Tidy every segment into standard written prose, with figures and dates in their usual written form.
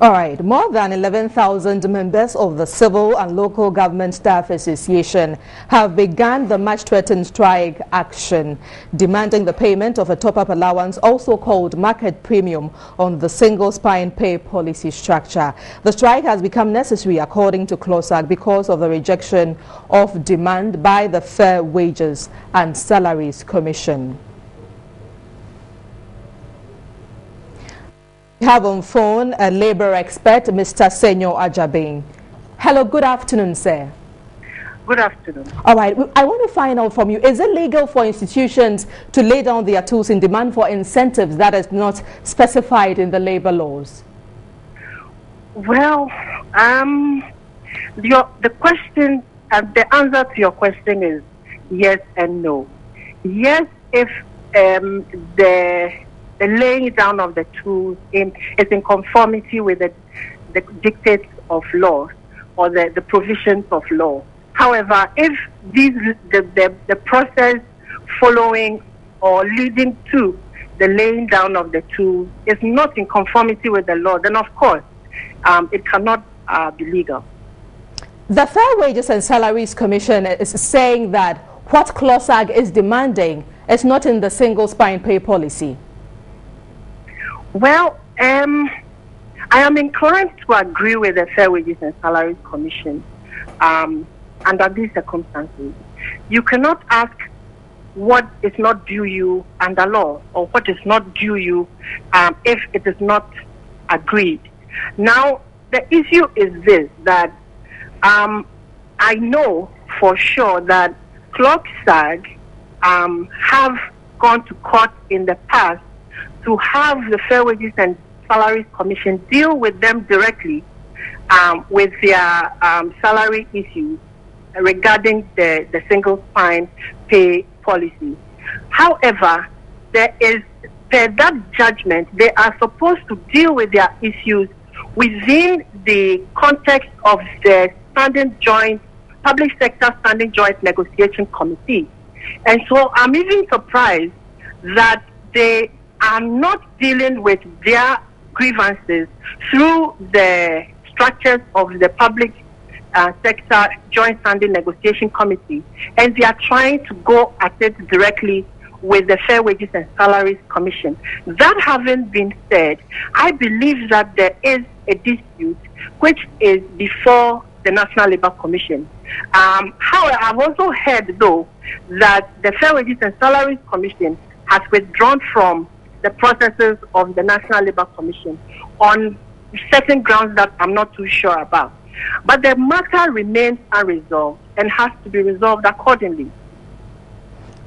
All right, more than 11,000 members of the Civil and Local Government Staff Association have begun the March-threatened strike action, demanding the payment of a top-up allowance, also called market premium, on the single spine pay policy structure. The strike has become necessary, according to CLOGSAG, because of the rejection of demand by the Fair Wages and Salaries Commission. We have on phone a labor expert, Mr. Senyo Ajabin. Hello, good afternoon, sir. Good afternoon. All right, I want to find out from you, is it legal for institutions to lay down their tools in demand for incentives that is not specified in the labor laws? Well, the question, the answer to your question is yes and no. Yes, if the laying down of the tools is in conformity with the dictates of law or the provisions of law. However, if the process following or leading to the laying down of the tools is not in conformity with the law, then of course it cannot be legal. The Fair Wages and Salaries Commission is saying that what CLOGSAG is demanding is not in the single spine pay policy. Well, I am inclined to agree with the Fair Wages and Salaries Commission under these circumstances. You cannot ask what is not due you under law or what is not due you if it is not agreed. Now, the issue is this, that I know for sure that CLOGSAG have gone to court in the past to have the Fair Wages and Salaries Commission deal with them directly with their salary issues regarding the single spine pay policy. However, there is, per that judgment, they are supposed to deal with their issues within the context of the Public Sector Standing Joint Negotiation Committee. And so I'm even surprised that they are not dealing with their grievances through the structures of the Public Sector Joint Standing Negotiation Committee, and they are trying to go at it directly with the Fair Wages and Salaries Commission. That having been said, I believe that there is a dispute which is before the National Labour Commission. However, I've also heard, though, that the Fair Wages and Salaries Commission has withdrawn from the processes of the National Labour Commission on certain grounds that I'm not too sure about. But the matter remains unresolved and has to be resolved accordingly.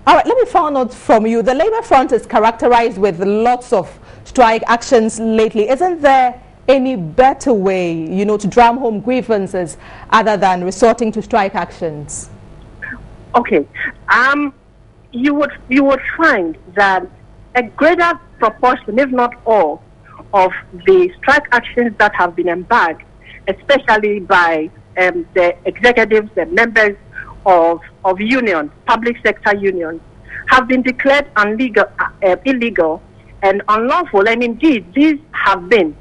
All right, let me find out from you. The Labour front is characterized with lots of strike actions lately. Isn't there any better way, to drum home grievances other than resorting to strike actions? Okay. You would find that a greater proportion, if not all, of the strike actions that have been embarked, especially by the executives and members of unions, public sector unions, have been declared illegal and unlawful. And indeed, these have been.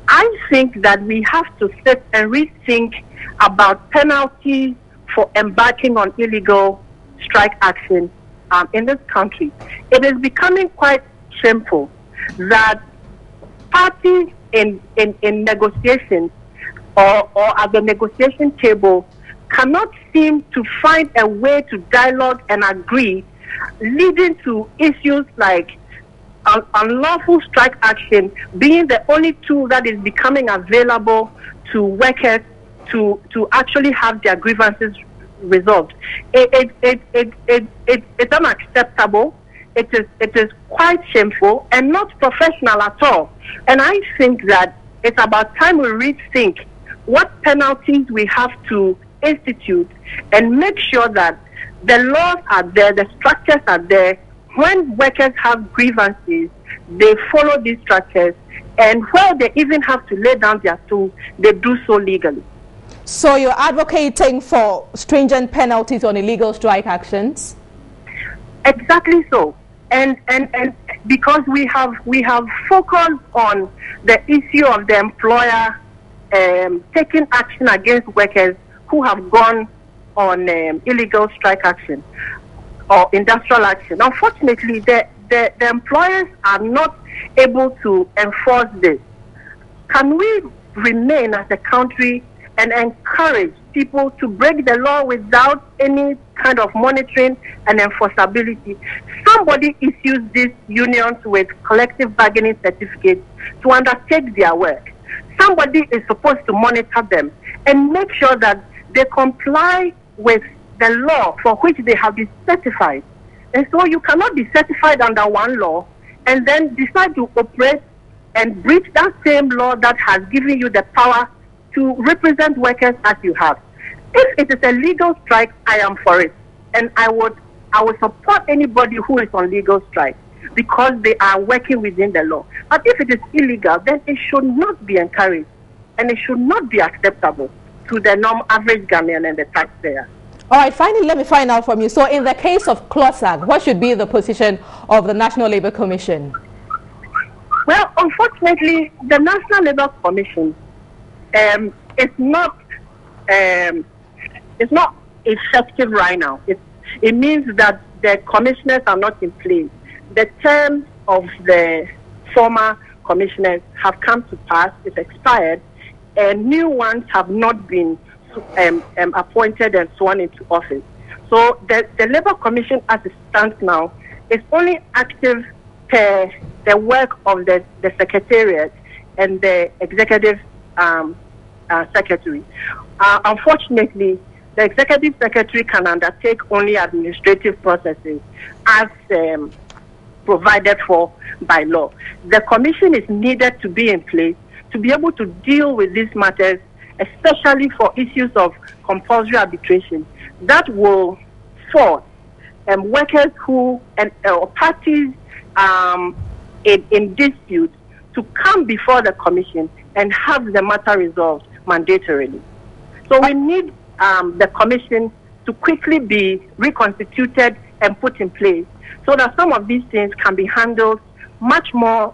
I think that we have to sit and rethink about penalties for embarking on illegal strike action in this country. It is becoming quite shameful that parties in negotiations or at the negotiation table cannot seem to find a way to dialogue and agree, leading to issues like unlawful strike action being the only tool that is becoming available to workers to actually have their grievances resolved. It's unacceptable. It is quite shameful and not professional at all. And I think that it's about time we rethink what penalties we have to institute and make sure that the laws are there, the structures are there. When workers have grievances, they follow these structures, and where they even have to lay down their tools, they do so legally. So you're advocating for stringent penalties on illegal strike actions? Exactly so. And because we have focused on the issue of the employer taking action against workers who have gone on illegal strike action or industrial action. Unfortunately, the employers are not able to enforce this. Can we remain as a country and encourage people to break the law without any kind of monitoring and enforceability? Somebody issues these unions with collective bargaining certificates to undertake their work. Somebody is supposed to monitor them and make sure that they comply with the law for which they have been certified. And so you cannot be certified under one law and then decide to operate and breach that same law that has given you the power to represent workers as you have. If it is a legal strike, I am for it. And I would support anybody who is on legal strike because they are working within the law. But if it is illegal, then it should not be encouraged and it should not be acceptable to the average Ghanaian and the taxpayer. All right, finally, let me find out from you. So in the case of CLOGSAG, what should be the position of the National Labour Commission? Well, unfortunately, the National Labour Commission is not effective right now. It means that the commissioners are not in place. The terms of the former commissioners have come to pass, it's expired, and new ones have not been appointed and sworn into office. So the Labour Commission as it stands now is only active per the work of the Secretariat and the Executive Secretary. Unfortunately, the Executive Secretary can undertake only administrative processes as provided for by law. The Commission is needed to be in place to be able to deal with these matters, especially for issues of compulsory arbitration that will force workers who or parties in disputes to come before the Commission and have the matter resolved mandatorily. So we need the Commission to quickly be reconstituted and put in place so that some of these things can be handled much more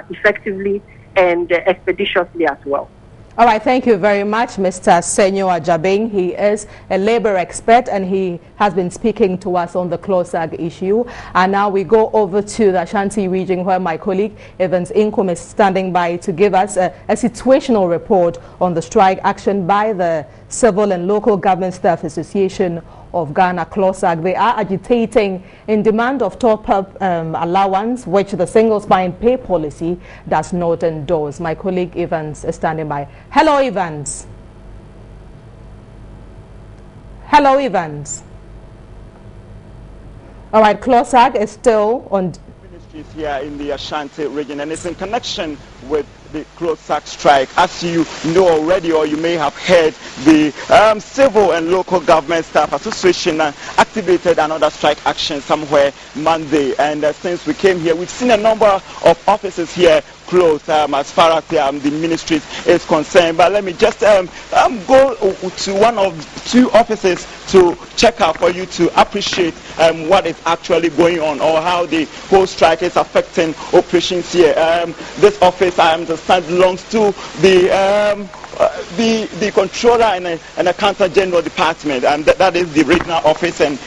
effectively and expeditiously as well. All right, thank you very much, Mr. Senyo Ajabing. He is a labor expert and he has been speaking to us on the CLOGSAG issue. And now we go over to the Ashanti region where my colleague Evans Inkom is standing by to give us a situational report on the strike action by the Civil and Local Government Staff Association of Ghana, CLOGSAG. They are agitating in demand of top-up allowance, which the single spine pay policy does not endorse. My colleague Evans is standing by. Hello, Evans. Hello, Evans. All right, CLOGSAG is still on ministries here in the Ashanti region, and it's in connection with the CLOGSAG strike. As you know already, or you may have heard, the Civil and Local Government Staff Association activated another strike action somewhere Monday. And since we came here, we've seen a number of offices here closed as far as the ministry is concerned. But let me just go to one of two offices to check out for you to appreciate what is actually going on or how the whole strike is affecting operations here. This office, I understand, belongs to the controller and accountant general department, and that is the regional office, and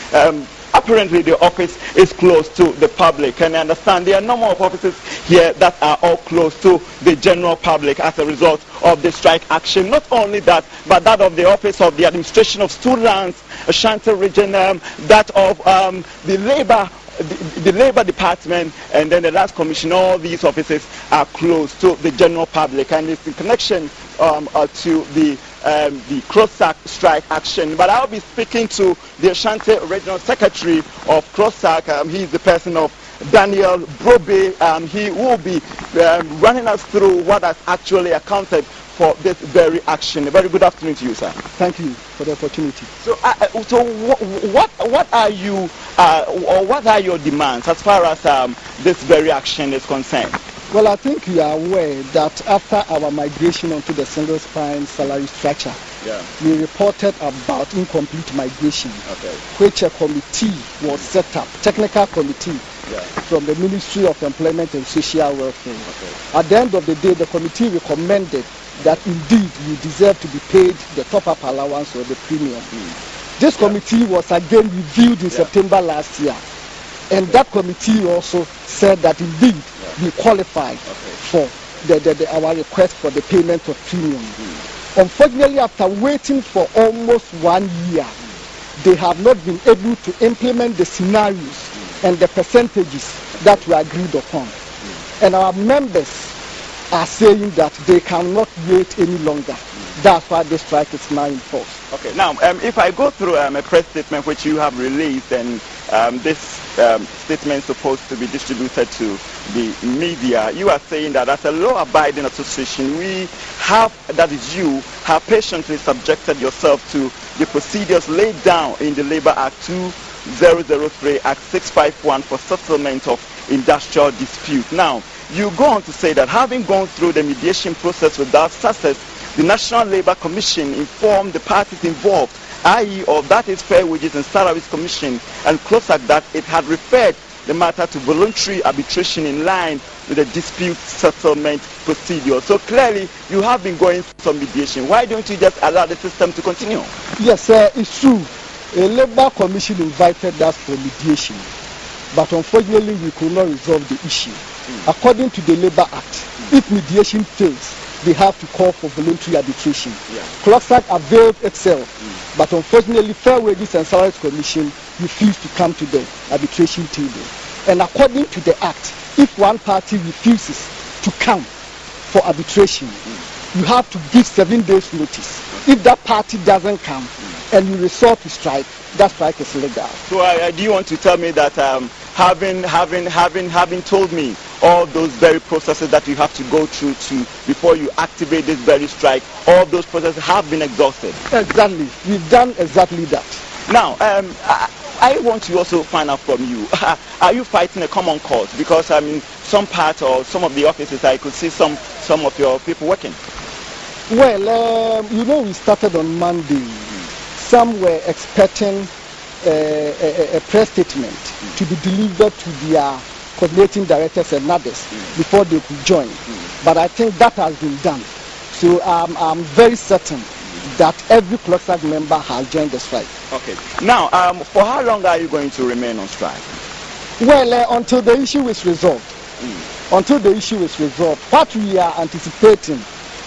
apparently the office is closed to the public. And I understand there are a number of offices here that are all closed to the general public as a result of the strike action. Not only that, but that of the office of the administration of students, Ashanti region, that of the labor department, and then the last commission. All these offices are closed to the general public, and it's in connection to the CLOGSAG strike action. But I'll be speaking to the Ashanti Regional Secretary of CLOGSAG. He is the person of Daniel Brobe. He will be running us through what has actually accounted for this very action. A very good afternoon to you, sir. Thank you for the opportunity. So, what are you, or what are your demands as far as this very action is concerned? Well, I think you are aware that after our migration onto the single spine salary structure, we reported about incomplete migration, which a committee was set up, technical committee, from the Ministry of Employment and Social Welfare. Okay. At the end of the day, the committee recommended that indeed you deserve to be paid the top-up allowance or the premium. This committee was again reviewed in September last year, and that committee also said that indeed we qualified for our request for the payment of premium. Unfortunately, after waiting for almost 1 year, they have not been able to implement the scenarios and the percentages that were agreed upon. And our members are saying that they cannot wait any longer. That's why the strike is now in force. Okay, now if I go through a press statement which you have released, and this statement is supposed to be distributed to the media, you are saying that as a law-abiding association, we have, that is you, have patiently subjected yourself to the procedures laid down in the Labour Act 2003, Act 651 for settlement of industrial dispute. Now, you go on to say that having gone through the mediation process without success, the National Labour Commission informed the parties involved, i.e. of that is Fair Wages and Salaries Commission and CLOGSAG, that it had referred the matter to voluntary arbitration in line with the dispute settlement procedure. So clearly you have been going through some mediation. Why don't you just allow the system to continue? Yes, it's true. A Labour Commission invited us for mediation, but unfortunately we could not resolve the issue. According to the Labour Act, if mediation fails, they have to call for voluntary arbitration. CLOGSAG availed itself, but unfortunately Fair Wages and Salaries Commission refused to come to the arbitration table. And according to the Act, if one party refuses to come for arbitration, you have to give 7 days notice. If that party doesn't come and you resort to strike, that strike is legal. So do you want to tell me that having told me all those very processes that you have to go through before you activate this very strike, all those processes have been exhausted? Exactly. We've done exactly that. Now, I want to also find out from you, are you fighting a common cause? Because I mean, some part or some of the offices, I could see some of your people working. Well, you know, we started on Monday. Some were expecting a press statement to be delivered to their coordinating directors and others before they could join. But I think that has been done. So I'm very certain that every CLOGSAG member has joined the strike. Okay. Now, for how long are you going to remain on strike? Well, until the issue is resolved. Until the issue is resolved. What we are anticipating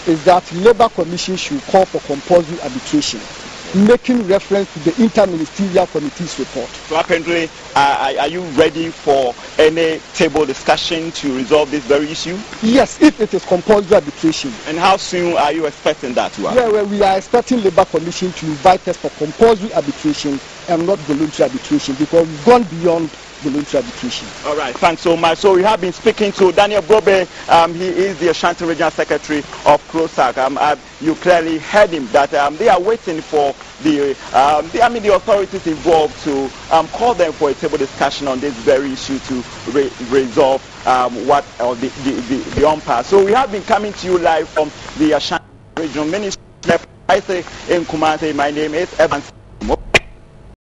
is that Labour Commission should call for compulsory arbitration, making reference to the Interministerial Committee's report. So apparently, are you ready for any table discussion to resolve this very issue? Yes, if it is compulsory arbitration. And how soon are you expecting that to happen? Well, we are expecting Labour Commission to invite us for compulsory arbitration and not voluntary arbitration, because we've gone beyond voluntary arbitration. All right, thanks so much. So we have been speaking to Daniel Brobe. He is the Ashanti Regional Secretary of CLOGSAG. You clearly heard him that they are waiting for the authorities involved to call them for a table discussion on this very issue to resolve the impasse. So we have been coming to you live from the Ashanti Regional Ministry. I say in Kumasi, my name is Evans.